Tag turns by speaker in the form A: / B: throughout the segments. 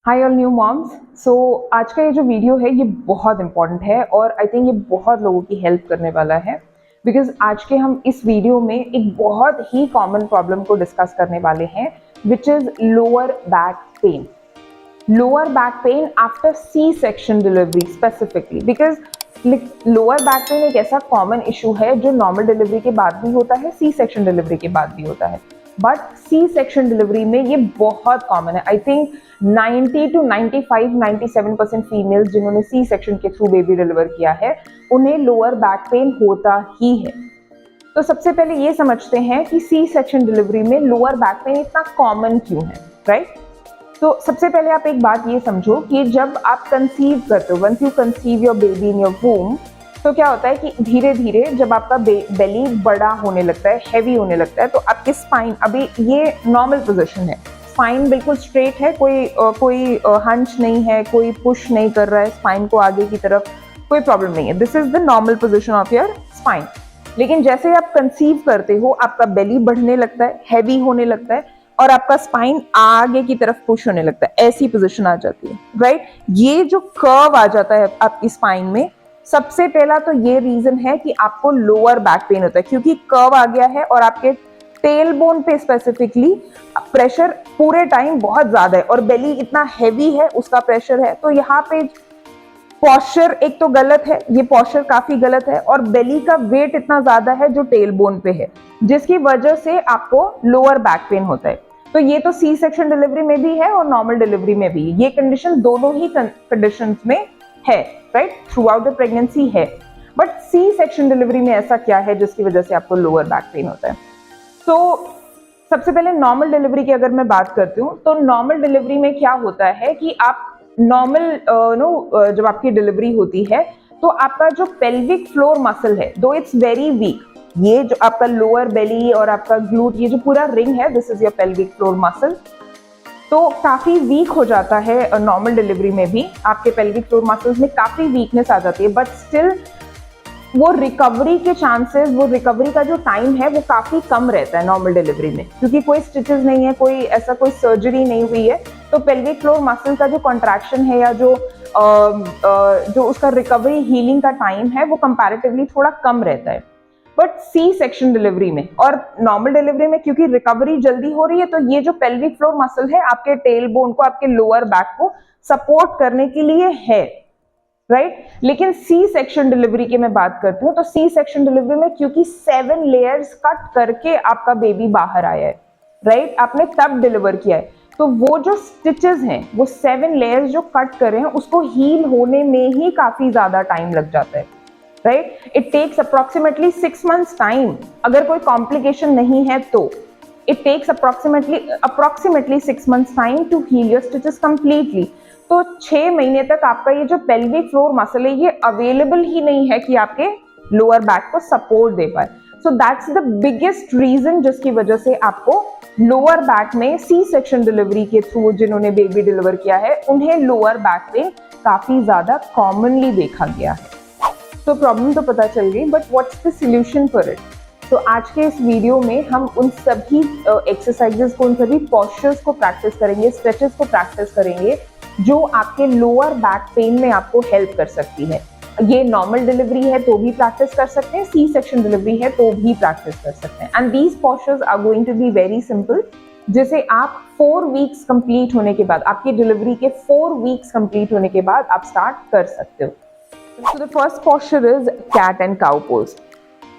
A: हाय all new moms. So आज का ये जो वीडियो है ये बहुत इंपॉर्टेंट है और आई थिंक ये बहुत लोगों की हेल्प करने वाला है बिकॉज आज के हम इस वीडियो में एक बहुत ही कॉमन प्रॉब्लम को डिस्कस करने वाले हैं which is lower back pain. Lower back pain after C section delivery specifically because lower back pain एक ऐसा कॉमन इशू है जो नॉर्मल डिलीवरी के बाद भी होता है, सी सेक्शन डिलीवरी के बाद भी होता है, बट सी सेक्शन डिलीवरी में ये बहुत कॉमन है। आई थिंक 90 to 95-97% फीमेल्स जिन्होंने सी सेक्शन के थ्रू बेबी डिलीवर किया है उन्हें लोअर बैक पेन होता ही है। तो सबसे पहले ये समझते हैं कि सी सेक्शन डिलीवरी में लोअर बैक पेन इतना कॉमन क्यों है, राइट? तो सबसे पहले आप एक बात ये समझो कि जब आप कंसीव करते हो, once you conceive your baby in your womb, तो क्या होता है कि धीरे धीरे जब आपका बेली बड़ा होने लगता है, हैवी होने लगता है, तो आपकी स्पाइन, अभी ये नॉर्मल पोजीशन है, स्पाइन बिल्कुल स्ट्रेट है, कोई हंच नहीं है, कोई पुश नहीं कर रहा है स्पाइन को आगे की तरफ, कोई प्रॉब्लम नहीं है। This is the normal position of your spine. लेकिन जैसे आप कंसीव करते हो आपका बेली बढ़ने लगता है, हैवी होने लगता है और आपका स्पाइन आगे की तरफ पुश होने लगता है, ऐसी पोजीशन आ जाती है, राइट? ये जो कर्व आ जाता है आपकी स्पाइन में, सबसे पहला तो ये रीजन है कि आपको लोअर बैक पेन होता है क्योंकि कर्व आ गया है और आपके टेल बोन पे स्पेसिफिकली प्रेशर पूरे टाइम बहुत ज्यादा है और बेली इतना हैवी है, उसका प्रेशर है। तो यहाँ पे पॉस्चर एक तो गलत है, ये पॉस्चर काफी गलत है और बेली का वेट इतना ज्यादा है जो टेल बोन पे है, जिसकी वजह से आपको लोअर बैक पेन होता है। तो ये तो सी सेक्शन डिलीवरी में भी है और नॉर्मल डिलीवरी में भी, ये कंडीशन दोनों ही कंडीशंस में है, right? Through out the pregnancy है, बट सी सेक्शन डिलीवरी में ऐसा क्या है जिसकी वजह से आपको लोअर बैक पेन होता है? तो सबसे पहले नॉर्मल डिलीवरी की अगर मैं बात करती हूँ तो नॉर्मल डिलीवरी में क्या होता है कि आप नॉर्मल जब आपकी डिलीवरी होती है तो आपका जो पेल्विक फ्लोर मसल है, दो इट्स वेरी वीक, ये जो आपका लोअर बेली और आपका ग्लूट, ये जो पूरा रिंग है, this is your pelvic floor muscle, तो काफी वीक हो जाता है नॉर्मल डिलीवरी में भी। आपके पेल्विक फ्लोर मसल्स में काफी वीकनेस आ जाती है, बट स्टिल वो रिकवरी के चांसेस, वो रिकवरी का जो टाइम है वो काफी कम रहता है नॉर्मल डिलीवरी में, क्योंकि कोई स्टिचेस नहीं है, कोई सर्जरी नहीं हुई है। तो पेल्विक फ्लोर मसल का जो कॉन्ट्रैक्शन है या जो उसका रिकवरी हीलिंग का टाइम है वो कंपैरेटिवली थोड़ा कम रहता है। बट सी सेक्शन डिलीवरी में और नॉर्मल डिलीवरी में क्योंकि रिकवरी जल्दी हो रही है, तो ये जो पेल्विक फ्लोर मसल है आपके टेल बोन को, आपके लोअर बैक को सपोर्ट करने के लिए है, राइट? लेकिन सी सेक्शन डिलीवरी की मैं बात करती हूँ तो सी सेक्शन डिलीवरी में क्योंकि 7 लेयर्स कट करके आपका बेबी बाहर आया है, राइट? आपने तब डिलीवर किया है, तो वो जो स्टिचेस हैं, वो 7 लेयर्स जो कट करे हैं, उसको हील होने में ही काफी ज्यादा टाइम लग जाता है, right? It takes approximately 6 months time. अगर कोई कॉम्प्लिकेशन नहीं है तो it takes approximately 6 months time to heal your stitches completely. तो 6 महीने तक आपका ये जो पेल्विक फ्लोर मसल है ये अवेलेबल ही नहीं है कि आपके लोअर बैक को सपोर्ट दे पाए। So that's the biggest reason जिसकी वजह से आपको लोअर बैक में सी सेक्शन डिलीवरी के थ्रू जिन्होंने बेबी डिलीवर किया है उन्हें लोअर बैक पेन काफी ज्यादा कॉमनली देखा गया है। तो प्रॉब्लम तो पता चल गई, but what's the solution for it? तो आज के इस वीडियो में हम उन सभी एक्सरसाइजेस को, उन सभी पॉस्चर्स को प्रैक्टिस करेंगे, स्ट्रेचेस को प्रैक्टिस करेंगे जो आपके लोअर बैक पेन में आपको हेल्प कर सकती है। ये नॉर्मल डिलीवरी है तो भी प्रैक्टिस कर सकते हैं, सी सेक्शन डिलीवरी है तो भी प्रैक्टिस कर सकते हैं। And these postures are going to be very simple, जिसे आप 4 वीक्स कंप्लीट होने के बाद, आपकी डिलीवरी के 4 वीक्स कंप्लीट होने के बाद आप स्टार्ट कर सकते हो। So the first posture is cat and cow pose.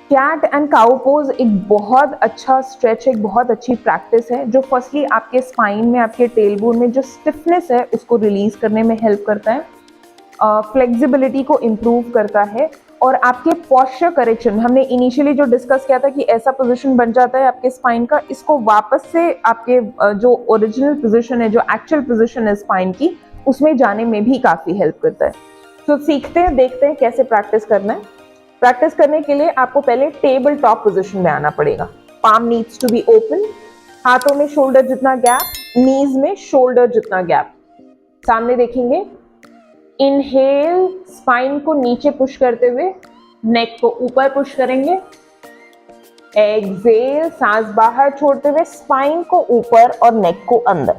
A: Cat and cow pose एक बहुत अच्छा स्ट्रेच, एक बहुत अच्छी प्रैक्टिस है जो फर्स्टली आपके स्पाइन में, आपके टेल बोन में जो स्टिफनेस है उसको रिलीज करने में हेल्प करता है, फ्लेक्सिबिलिटी को इम्प्रूव करता है और आपके पॉस्चर करेक्शन, हमने इनिशियली जो डिस्कस किया था कि ऐसा पोजीशन बन जाता है आपके स्पाइन का, इसको वापस से आपके जो ओरिजिनल पोजीशन है, जो एक्चुअल पोजीशन है स्पाइन की, उसमें जाने में भी काफ़ी हेल्प करता है। तो सीखते हैं, देखते हैं कैसे प्रैक्टिस करना है। प्रैक्टिस करने के लिए आपको पहले टेबल टॉप पोजीशन में आना पड़ेगा। Palm needs to be open, हाथों में शोल्डर जितना गैप, नीज में शोल्डर जितना गैप। सामने देखेंगे, इनहेल स्पाइन को नीचे पुश करते हुए नेक को ऊपर पुश करेंगे, एक्सहेल सांस बाहर छोड़ते हुए स्पाइन को ऊपर और नेक को अंदर।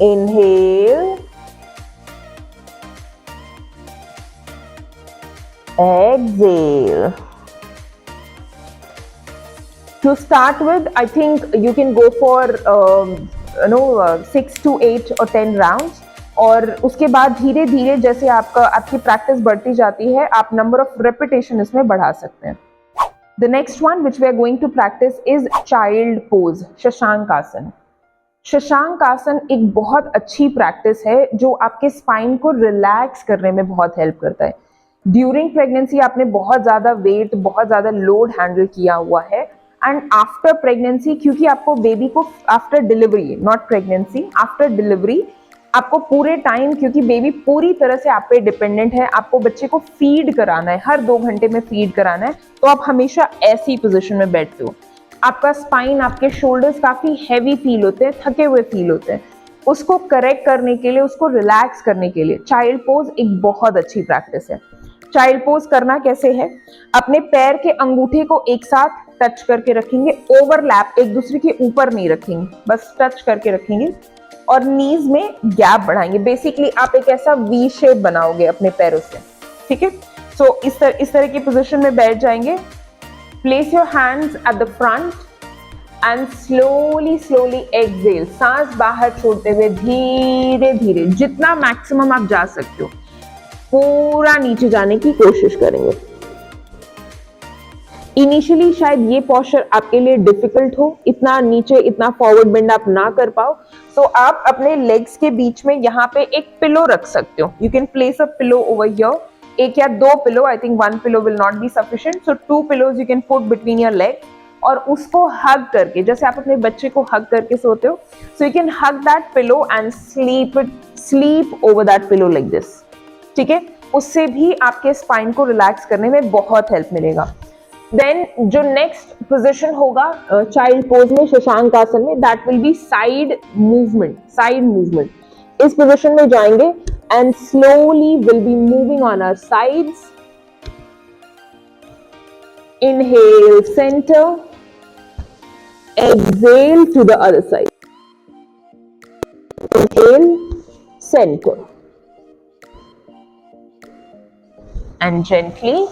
A: inhale, exhale. To start with, I think you can go for 6 to 8 or 10 rounds. और उसके बाद धीरे धीरे जैसे आपकी प्रैक्टिस बढ़ती जाती है, आप नंबर ऑफ रेपिटेशन इसमें बढ़ा सकते हैं. The next one which we are going to practice is child pose, Shashank आसन. शशांक आसन एक बहुत अच्छी प्रैक्टिस है जो आपके स्पाइन को रिलैक्स करने में बहुत हेल्प करता है. ड्यूरिंग प्रेगनेंसी आपने बहुत ज्यादा वेट, बहुत ज्यादा लोड हैंडल किया हुआ है, एंड आफ्टर प्रेगनेंसी, क्योंकि आपको बेबी को after delivery, not pregnancy, after delivery आपको पूरे टाइम, क्योंकि बेबी पूरी तरह से आप पे डिपेंडेंट है, आपको बच्चे को फीड कराना है, हर 2 घंटे में फीड कराना है, तो आप हमेशा ऐसी पोजीशन में बैठते हो. आपका स्पाइन, आपके शोल्डर्स काफी हैवी फील होते हैं, थके हुए फील होते हैं. उसको करेक्ट करने के लिए, उसको रिलैक्स करने के लिए चाइल्ड पोज एक बहुत अच्छी प्रैक्टिस है. चाइल्ड पोज करना कैसे है? अपने पैर के अंगूठे को एक साथ टच करके रखेंगे, ओवरलैप, एक दूसरे के ऊपर नहीं रखेंगे, बस टच करके रखेंगे, और नीज में गैप बढ़ाएंगे. बेसिकली आप एक ऐसा वी शेप बनाओगे अपने पैरों से. ठीक है, सो इस तरह की पोजीशन में बैठ जाएंगे. Place your hands at the front end slowly slowly exhale. सांस बाहर छोड़ते हुए धीरे धीरे, जितना मैक्सिमम आप जा सकते हो, पूरा नीचे जाने की कोशिश करेंगे. इनिशियली शायद ये पोस्चर आपके लिए डिफिकल्ट हो, इतना नीचे, इतना फॉरवर्ड बेंड आप ना कर पाओ, तो आप अपने लेग्स के बीच में यहाँ पे एक पिलो रख सकते हो. You can place a pillow over here. 1 या 2 pillow, I think 1 pillow will not be sufficient, so 2 pillows you can put between your leg, और उसको हग करके, जैसे आप अपने बच्चे को हग करके सोते हो, so you can hug that pillow and sleep over that pillow like this. ठीक है, उससे भी आपके स्पाइन को रिलैक्स करने में बहुत हेल्प मिलेगा. देन जो नेक्स्ट पोजीशन होगा चाइल्ड पोज में, शशांक आसन में, that will be side movement. Side movement, इस पोजीशन में जाएंगे and slowly will be moving on our sides. Inhale center, exhale to the other side. Inhale, center, and gently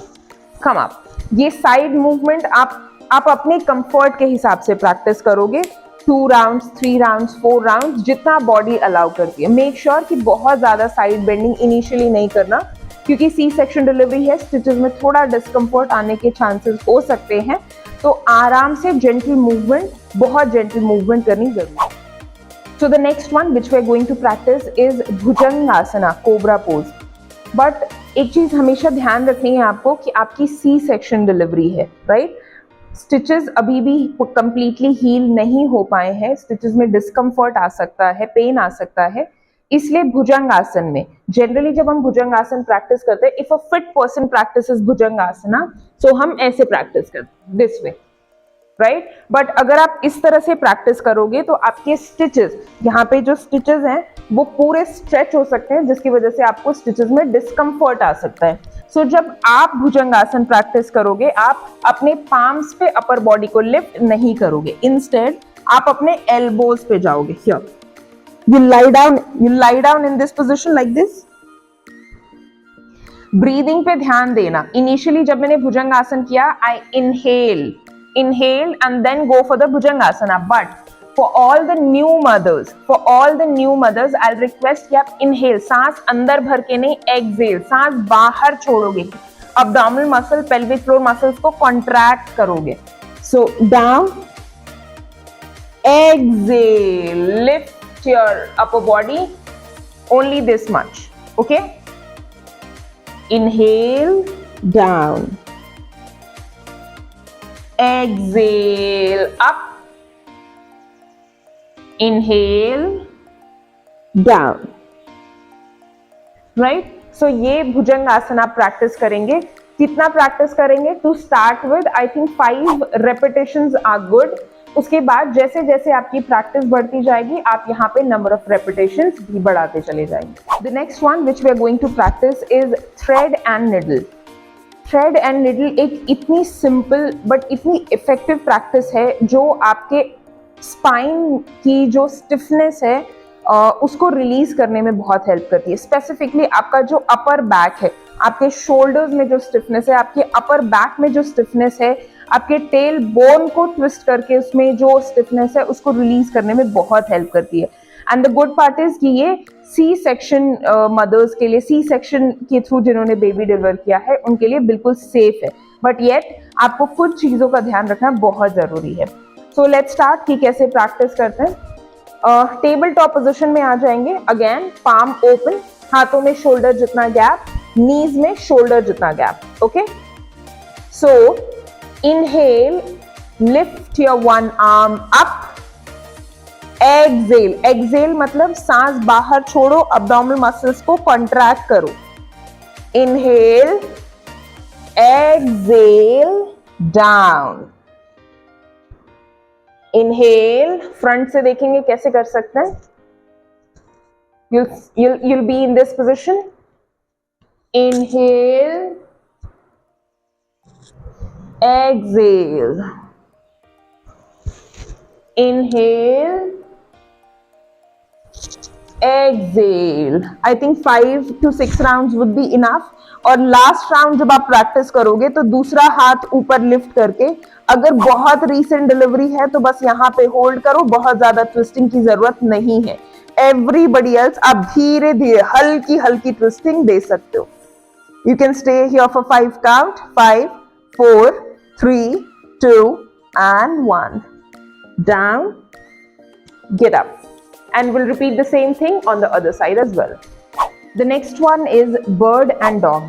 A: come up. ये side movement आप अपने comfort के हिसाब से practice करोगे. 2 राउंड्स, 3 राउंड्स, 4 राउंड्स, जितना बॉडी अलाउ करती है. मेक श्योर कि बहुत ज्यादा साइड बेंडिंग इनिशियली नहीं करना, क्योंकि सी सेक्शन डिलीवरी है, स्टिचेस में थोड़ा डिस्कम्फर्ट आने के चांसेस हो सकते हैं. तो आराम से जेंटल मूवमेंट, बहुत जेंटल मूवमेंट करनी जरूरी है. So the next one which we are going to practice is भुजंगासना, कोबरा पोज. बट एक चीज हमेशा ध्यान रखनी है आपको कि आपकी सी सेक्शन डिलीवरी है, राइट? स्टिचेस अभी भी कंप्लीटली हील नहीं हो पाए हैं, स्टिचेस में डिस्कम्फर्ट आ सकता है, पेन आ सकता है. इसलिए भुजंगासन में जनरली जब हम भुजंगासन प्रैक्टिस करते हैं, if a fit person practises Bhujangasana, so हम ऐसे प्रैक्टिस करते हैं, दिस वे, राइट? बट अगर आप इस तरह से प्रैक्टिस करोगे तो आपके स्टिचेस, यहाँ पे जो स्टिचेस हैं वो पूरे स्ट्रेच हो सकते हैं, जिसकी वजह से आपको स्टिचेस में डिस्कम्फर्ट आ सकता है. सो जब आप भुजंगासन प्रैक्टिस करोगे, आप अपने पाम्स पे अपर बॉडी को लिफ्ट नहीं करोगे, इंस्टेड आप अपने एल्बोज पे जाओगे. Here you lie down in this position like this. Breathing पे ध्यान देना. इनिशियली जब मैंने भुजंगासन किया, आई inhale and then go for the bhujangasana. But for all the new mothers, I'll request कि आप inhale, सांस अंदर भर के नहीं, exhale, सांस बाहर छोड़ोगे, abdominal muscle, pelvic floor muscles को contract करोगे. So down, exhale, lift your upper body, only this much, okay? Inhale, down, exhale, up, inhale, down, right? So ये भुजंगासन आप प्रैक्टिस करेंगे. कितना प्रैक्टिस करेंगे? To start with I think 5 repetitions are good. उसके बाद जैसे जैसे आपकी प्रैक्टिस बढ़ती जाएगी, आप यहाँ पे नंबर ऑफ रेपिटेशंस भी बढ़ाते चले जाएंगे. The next one which we are going to practice is thread and needle. Thread and needle एक इतनी सिंपल बट इतनी इफेक्टिव प्रैक्टिस है जो आपके स्पाइन की जो स्टिफनेस है उसको रिलीज करने में बहुत हेल्प करती है। स्पेसिफिकली आपका जो अपर बैक है, आपके शोल्डर्स में जो स्टिफनेस है, आपके अपर बैक में जो स्टिफनेस है, आपके टेल बोन को ट्विस्ट करके उसमें जो स्टिफनेस है उसको रिलीज करने में बहुत हेल्प करती है। And the good part is कि ये सी सेक्शन मदर्स के लिए, सी सेक्शन के थ्रू जिन्होंने बेबी डिलीवर किया है उनके लिए बिल्कुल सेफ है। बट येट आपको कुछ चीजों का ध्यान रखना बहुत जरूरी है। सो लेट्स स्टार्ट कि कैसे प्रैक्टिस करते हैं। टेबल टॉप पोजिशन में आ जाएंगे। अगेन पाम ओपन, हाथों में शोल्डर जितना गैप, नीज में शोल्डर जितना gap. Okay, so inhale, lift your one arm up, exhale, exhale मतलब सांस बाहर छोड़ो, अब्डोमिनल मसल्स को कॉन्ट्रैक्ट करो। Inhale, exhale, down. Inhale, front से देखेंगे कैसे कर सकते हैं। you'll be in this position. Inhale, exhale, inhale, exhale. I think 5 to 6 rounds would be enough. और लास्ट राउंड जब आप प्रैक्टिस करोगे तो दूसरा हाथ ऊपर लिफ्ट करके, अगर बहुत रीसेंट डिलीवरी है तो बस यहाँ पे होल्ड करो, बहुत ज्यादा ट्विस्टिंग की जरूरत नहीं है। एवरीबडी एल्स आप धीरे धीरे हल्की हल्की ट्विस्टिंग दे सकते हो। You can stay here for 5 count, 5, 4, 3, 2 and 1. Down, get up. And we'll repeat the same thing on the other side as well. The next one is bird and dog.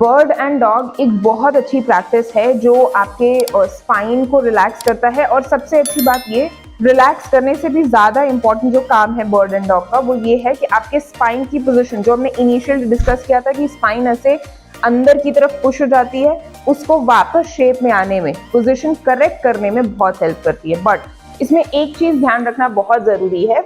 A: Bird and dog एक बहुत अच्छी practice है जो आपके spine को relax करता है। और सबसे अच्छी बात ये, रिलैक्स करने से भी ज़्यादा इंपॉर्टेंट जो काम है बर्ड एंड डॉग का वो ये है कि आपके स्पाइन की पोजीशन, जो हमने इनिशियली डिस्कस किया था कि स्पाइन ऐसे अंदर की तरफ पुश हो जाती है, उसको वापस शेप में आने में, पोजीशन करेक्ट करने में बहुत हेल्प करती है। बट इसमें एक चीज़ ध्यान रखना बहुत ज़रूरी है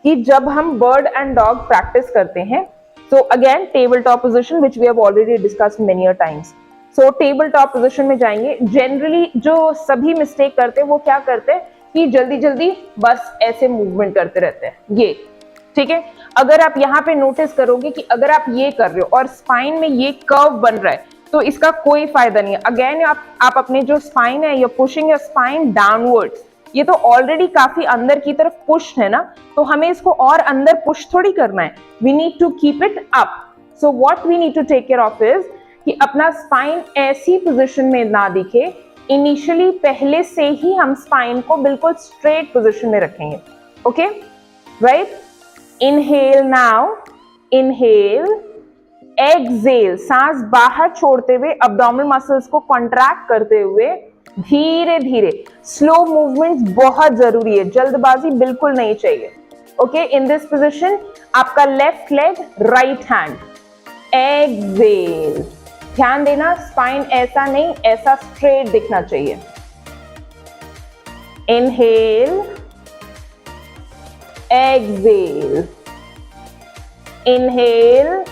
A: कि जब हम बर्ड एंड डॉग प्रैक्टिस करते हैं, so again tabletop position which we have already discussed many a times. so tabletop position में जाएंगे। generally जो सभी मिस्टेक करते हैं वो क्या करते हैं कि जल्दी जल्दी बस ऐसे मूवमेंट करते रहते हैं, ये ठीक है। अगर आप यहाँ पे नोटिस करोगे कि अगर आप ये कर रहे हो और स्पाइन में ये कर्व बन रहा है तो इसका कोई फायदा नहीं है। अगेन आप अपने जो स्पाइन है, you're pushing your spine downwards, ये तो ऑलरेडी काफी अंदर की तरफ पुश है ना, तो हमें इसको और अंदर पुश थोड़ी करना है। We need to keep it up. So what we need to take care of is कि अपना स्पाइन ऐसी पोजीशन में ना दिखे। इनिशियली पहले से ही हम स्पाइन को बिल्कुल स्ट्रेट पोजीशन में रखेंगे। Okay, right. Inhale now, inhale, exhale, सांस बाहर छोड़ते हुए, अब्डोमिनल मसल्स को कॉन्ट्रैक्ट करते हुए धीरे धीरे, स्लो मूवमेंट बहुत जरूरी है, जल्दबाजी बिल्कुल नहीं चाहिए। ओके, इन दिस पोजीशन आपका left leg, right hand, exhale, ध्यान देना स्पाइन ऐसा नहीं, ऐसा स्ट्रेट दिखना चाहिए। Inhale, exhale, inhale,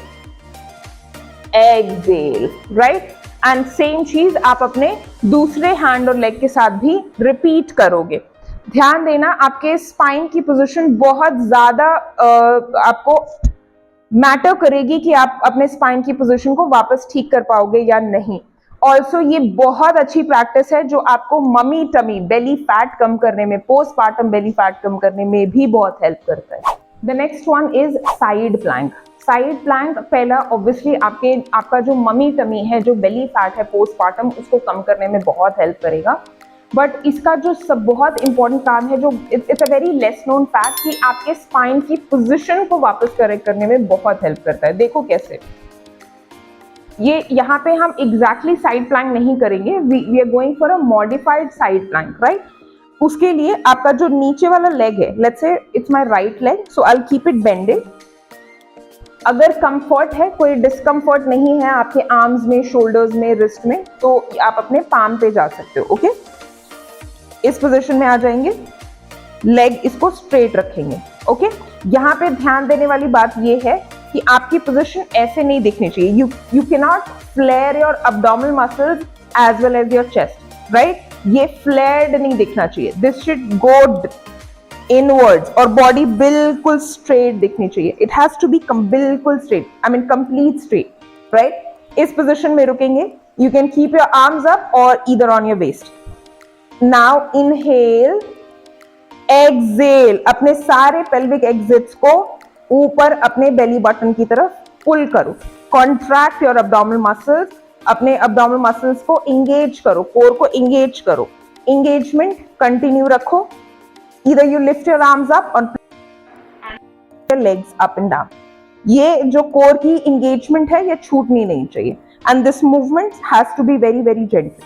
A: exhale, right. And same चीज आप अपने दूसरे हैंड और लेग के साथ भी रिपीट करोगे। ध्यान देना आपके स्पाइन की पोजीशन बहुत ज्यादा आपको मैटर करेगी कि आप अपने स्पाइन की पोजीशन को वापस ठीक कर पाओगे या नहीं। ऑल्सो ये बहुत अच्छी प्रैक्टिस है जो आपको ममी टमी, बेली फैट कम करने में, पोस्टपार्टम बेली फैट कम करने में भी बहुत हेल्प करता है। The next one is side plank. Side plank पहला ऑब्वियसली आपका जो ममी टमी है, जो बेली फैट है पोस्टपार्टम, उसको कम करने में बहुत हेल्प करेगा। बट इसका जो सब बहुत इंपॉर्टेंट काम है, जो it's a very less known fact, कि आपके स्पाइन की पोजीशन को वापस करेक्ट करने में बहुत हेल्प करता है। देखो कैसे, ये यहाँ पे हम एग्जैक्टली साइड प्लैंक नहीं करेंगे, we are going for a modified side plank, right. उसके लिए आपका जो नीचे वाला लेग है, let's say it's my right leg, so I will keep it bended. अगर कंफर्ट है, कोई डिस्कंफर्ट नहीं है आपके आर्म्स में, शोल्डर्स में, रिस्ट में, तो आप अपने पाम पे जा सकते हो। ओके, इस पोजीशन में आ जाएंगे, लेग इसको स्ट्रेट रखेंगे। ओके, यहाँ पे ध्यान देने वाली बात ये है कि आपकी पोजीशन ऐसे नहीं दिखनी चाहिए। You can not flare your abdominal muscles as well as your chest, right. ये फ्लेयर्ड नहीं दिखना चाहिए। दिस शुड गो इनवर्ड्स, और बॉडी बिल्कुल स्ट्रेट दिखनी चाहिए. इट हैज टू बी बिल्कुल straight, I mean complete straight, right. इस पोजिशन में रुकेंगे. You can keep your arms up और either on your waist. Now inhale, exhale, अपने सारे पेल्विक एग्जिट्स को ऊपर अपने बेली बटन की तरफ पुल करो. कॉन्ट्रैक्ट योर अब्डोमिनल मसल्स, अपने अब्डोमिनल मसल्स को इंगेज करो, कोर को इंगेज करो. इंगेजमेंट कंटिन्यू रखो. Either you lift your arms up or your legs up and down. ये जो कोर की इंगेजमेंट है ये छूटनी नहीं चाहिए. And this movement has to be very very gentle.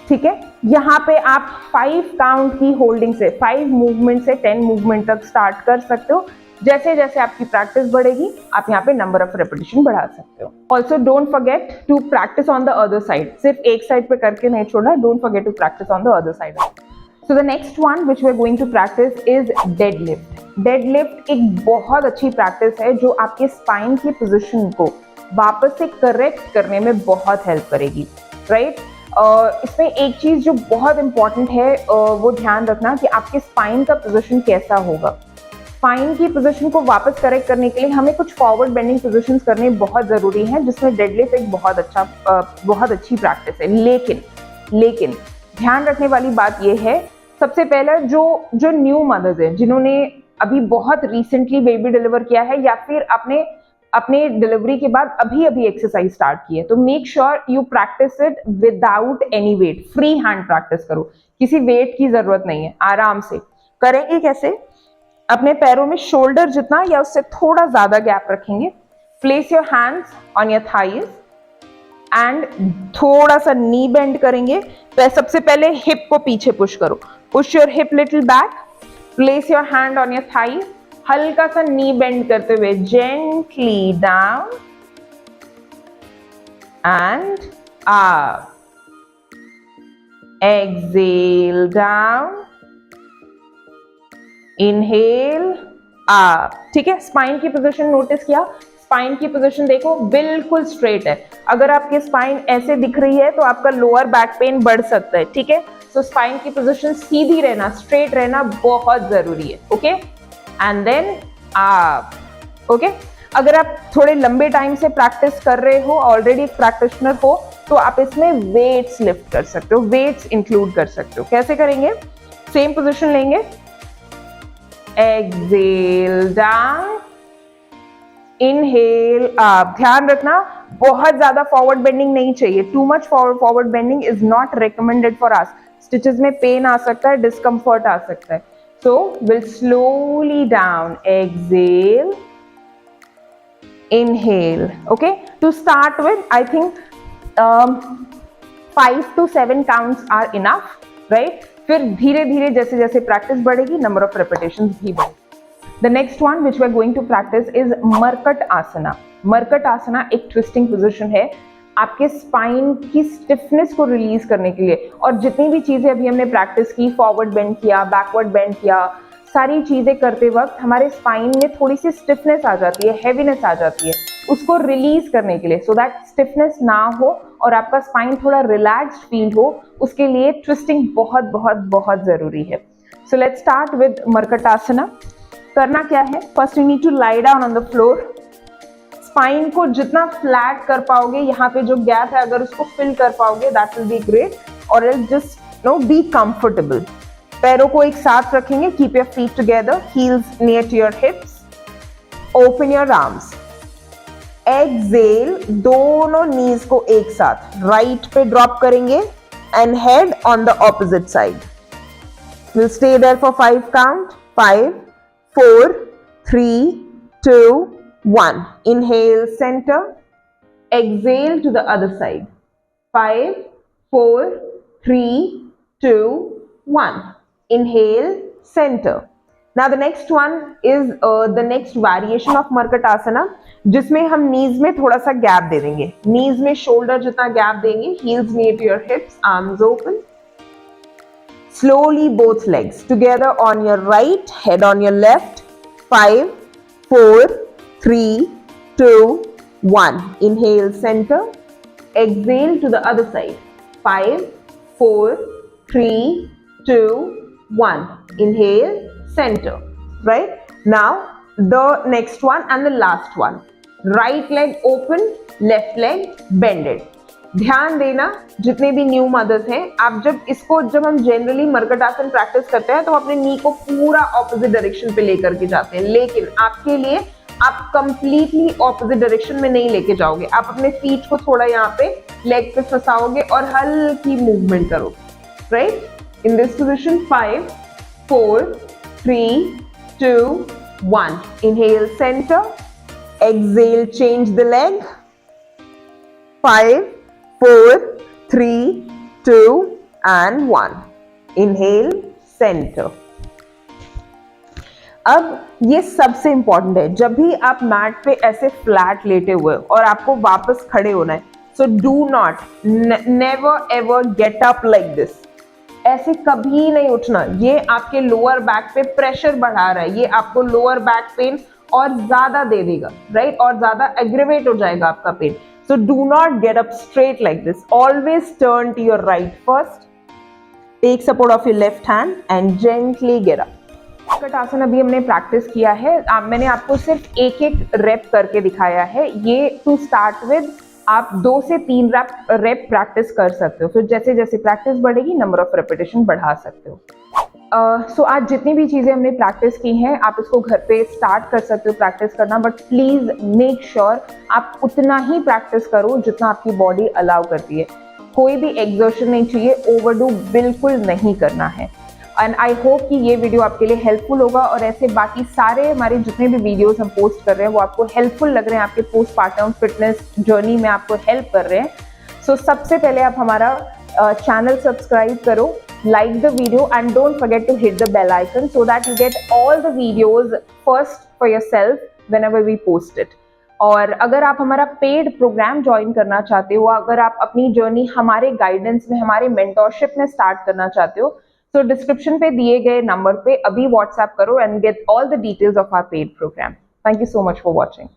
A: ठीक है. यहाँ पे आप 5 काउंट की होल्डिंग से 5 मूवमेंट से 10 मूवमेंट तक स्टार्ट कर सकते हो. जैसे जैसे आपकी प्रैक्टिस बढ़ेगी आप यहाँ पे नंबर ऑफ रेपिटेशन बढ़ा सकते हो. Also don't forget to practice on the other side. सिर्फ एक साइड पे करके नहीं छोड़ना. Don't forget to practice on the other side. So the next one which we are going to practice is deadlift. Deadlift एक बहुत अच्छी practice है जो आपके स्पाइन की पोजीशन को वापस से करेक्ट करने में बहुत हेल्प करेगी, राइट. इसमें एक चीज जो बहुत इंपॉर्टेंट है वो ध्यान रखना कि आपके स्पाइन का पोजीशन कैसा होगा. स्पाइन की पोजीशन को वापस करेक्ट करने के लिए हमें कुछ फॉरवर्ड बेंडिंग पोजीशंस करने बहुत जरूरी हैं, जिसमें डेडलिफ्ट एक बहुत अच्छी प्रैक्टिस है. लेकिन ध्यान रखने वाली बात यह है, सबसे पहले जो न्यू मदर्स हैं जिन्होंने अभी बहुत रिसेंटली बेबी डिलीवर किया है या फिर अपने डिलीवरी के बाद अभी एक्सरसाइज स्टार्ट की है, तो make sure you practice it without any weight. Free hand practice करो, किसी वेट की जरूरत नहीं है. आराम से करेंगे. कैसे? अपने पैरों में शोल्डर जितना या उससे थोड़ा ज्यादा गैप रखेंगे. Place your hands on your thighs and थोड़ा सा नी बेंड करेंगे. तो सबसे पहले हिप को पीछे पुश करो. Push your hip little back. Place your hand on your thigh. हल्का सा नी बेंड करते हुए gently down and up. Exhale down, inhale up. ठीक है. स्पाइन की पोजीशन नोटिस किया. स्पाइन की पोजीशन देखो बिल्कुल स्ट्रेट है. अगर आपकी स्पाइन ऐसे दिख रही है तो आपका लोअर बैक पेन बढ़ सकता है. ठीक है. तो स्पाइन की पोजीशन सीधी रहना, स्ट्रेट रहना बहुत जरूरी है. Okay. And then up. Okay. अगर आप थोड़े लंबे टाइम से प्रैक्टिस कर रहे हो, ऑलरेडी प्रैक्टिशनर हो, तो आप इसमें वेट्स लिफ्ट कर सकते हो, वेट्स इंक्लूड कर सकते हो. कैसे करेंगे? सेम पोजीशन लेंगे. Exhale down, inhale up. ध्यान रखना बहुत ज्यादा फॉरवर्ड बेंडिंग नहीं चाहिए. Too much forward bending is not recommended for us. Stitches में पेन आ सकता है, डिस्कंफर्ट आ सकता है. So will slowly down. Exhale, inhale. Okay. To start with I think 5 to 7 counts are enough, right. फिर धीरे धीरे जैसे जैसे प्रैक्टिस बढ़ेगी नंबर ऑफ रेपिटेशंस भी बढ़ेगी. The next one which we are going to practice is Markat Asana. Markat Asana एक twisting position है आपके स्पाइन की स्टिफनेस को रिलीज करने के लिए. और जितनी भी चीजें अभी हमने प्रैक्टिस की, फॉरवर्ड बेंड किया, बैकवर्ड बेंड किया, सारी चीजें करते वक्त हमारे स्पाइन में थोड़ी सी स्टिफनेस आ जाती है, हैवीनेस आ जाती है. उसको रिलीज करने के लिए, सो दैट स्टिफनेस ना हो और आपका स्पाइन थोड़ा रिलैक्स्ड फील हो, उसके लिए ट्विस्टिंग बहुत बहुत बहुत जरूरी है. सो लेट्स स्टार्ट विद मरकट आसना. करना क्या है? First you need to lie down on the floor. Spine को जितना फ्लैट कर पाओगे, यहाँ पे जो गैप है अगर उसको फिल कर पाओगे दैट विल बी ग्रेट. और जस्ट बी कंफर्टेबल. पैरों को एक साथ रखेंगे. Keep your feet together, heels near to your hips. Open your arms. Exhale, दोनों नीज को एक साथ राइट पे ड्रॉप करेंगे and head on the opposite side. Will stay there for 5 count. 5, 4, 3, 2, 1. Inhale, center. Exhale to the other side. 5, 4, 3, 2, 1. Inhale, center. Now the next one is the next variation of Markatasana, जिसमें हम knees में थोड़ा सा gap दे देंगे. Knees में shoulder जितना gap देंगे. Heels near to your hips, arms open. Slowly both legs together on your right, head on your left. 5, 4, 3, 2, 1. Inhale, center. Exhale to the other side. 5, 4, 3, 2, 1. Inhale, center, right? Now the next one and the last one, right leg open, left leg bended. ध्यान देना, जितने भी new mothers हैं, आप जब हम generally मरकट आसन practice करते हैं तो अपने नी को पूरा ऑपोजिट डायरेक्शन पे लेकर के जाते हैं, लेकिन आपके लिए आप कंप्लीटली ऑपोजिट डायरेक्शन में नहीं लेके जाओगे। आप अपने फीट को थोड़ा यहाँ पे लेग पे फंसाओगे और हल्की मूवमेंट करोगे, right? In this position 5 4 3 2 1, inhale center, exhale change the leg, 5 4 3 2 and 1, inhale center. अब ये सबसे इंपॉर्टेंट है, जब भी आप मैट पे ऐसे फ्लैट लेटे हुए और आपको वापस खड़े होना है, सो do not, never ever get up like this. ऐसे कभी नहीं उठना, ये आपके लोअर बैक पे प्रेशर बढ़ा रहा है, ये आपको लोअर बैक पेन और ज्यादा दे देगा, राइट? और ज्यादा एग्रीवेट हो जाएगा आपका pain. So do not get up straight like this, always turn to your right first, take support of your left hand and gently get up. Markat Asana अभी हमने प्रैक्टिस किया है, मैंने आपको सिर्फ एक रेप करके दिखाया है। ये टू स्टार्ट विद आप 2 से 3 रेप प्रैक्टिस कर सकते हो, फिर जैसे जैसे प्रैक्टिस बढ़ेगी नंबर ऑफ रेपिटेशन बढ़ा सकते हो। सो आज जितनी भी चीज़ें हमने प्रैक्टिस की हैं, आप इसको घर पे स्टार्ट कर सकते हो प्रैक्टिस करना, बट प्लीज़ मेक श्योर आप उतना ही प्रैक्टिस करो जितना आपकी बॉडी अलाउ करती है। कोई भी एक्सर्शन नहीं चाहिए, ओवरडू बिल्कुल नहीं करना है। एंड आई होप कि ये वीडियो आपके लिए हेल्पफुल होगा और ऐसे बाकी सारे हमारे जितने भी वीडियोस हम पोस्ट कर रहे हैं वो आपको हेल्पफुल लग रहे हैं, आपके पोस्टपार्टम फिटनेस जर्नी में आपको हेल्प कर रहे हैं। सो सबसे पहले आप हमारा चैनल सब्सक्राइब करो, like the video and don't forget to hit the bell icon so that you get all the videos first for yourself whenever we post it. और अगर आप हमारा पेड प्रोग्राम ज्वाइन करना चाहते हो, अगर आप अपनी जर्नी हमारे गाइडेंस में, हमारे मेंटोरशिप में स्टार्ट करना चाहते हो, तो डिस्क्रिप्शन पे दिए गए नंबर पे अभी व्हाट्सएप करो and get all the details of our paid program. Thank you so much for watching.